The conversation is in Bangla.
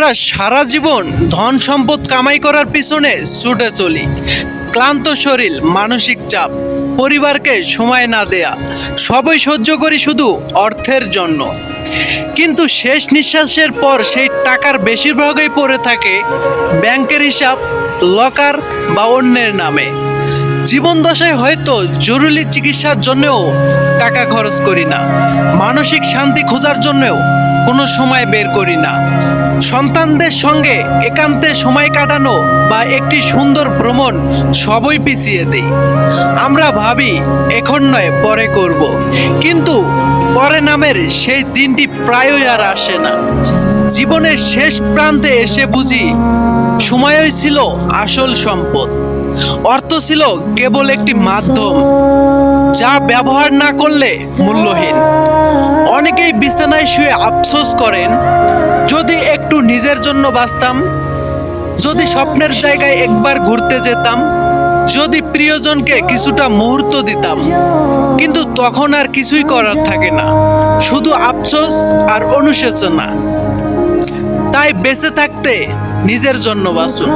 আমরা সারা জীবন ধন সম্পদ কামাই করার পিছনে ছুটে চলি। ক্লান্ত শরীর, মানসিক চাপ, পরিবারকে সময় না দেয়া, সবই সহ্য করি শুধু অর্থের জন্য। কিন্তু শেষ নিঃশ্বাসের পর সেই টাকার বেশিরভাগই পড়ে থাকে ব্যাংকের হিসাব, লকার বা অন্যের নামে। জীবন দশায় হয়তো জরুরি চিকিৎসার জন্যও টাকা খরচ করি না, মানসিক শান্তি খোঁজার জন্যও কোনো সময় বের করি না। সন্তানদের সঙ্গে একান্তে সময় কাটানো বা একটি সুন্দর ভ্রমণ সবই পিছিয়ে দেই। আমরা ভাবি এখন নয় পরে করব, কিন্তু পরে নামের সেই দিনটি প্রায়ই আর আসে না। জীবনের শেষ প্রান্তে এসে বুঝি সময়ই ছিল আসল সম্পদ। অর্থ ছিল কেবল একটি মাধ্যম, যা ব্যবহার না করলে মূল্যহীন। অনেকেই বিছানায় শুয়ে আফসোস করেন, যদি একটু নিজের জন্য বাঁচতাম, যদি স্বপ্নের জায়গায় একবার ঘুরতে যেতাম, যদি প্রিয়জনকে কিছুটা মুহূর্ত দিতাম। কিন্তু তখন আর কিছুই করার থাকে না, শুধু আফসোস আর অনুশোচনা। তাই বেঁচে থাকতে নিজের জন্য বাঁচুন।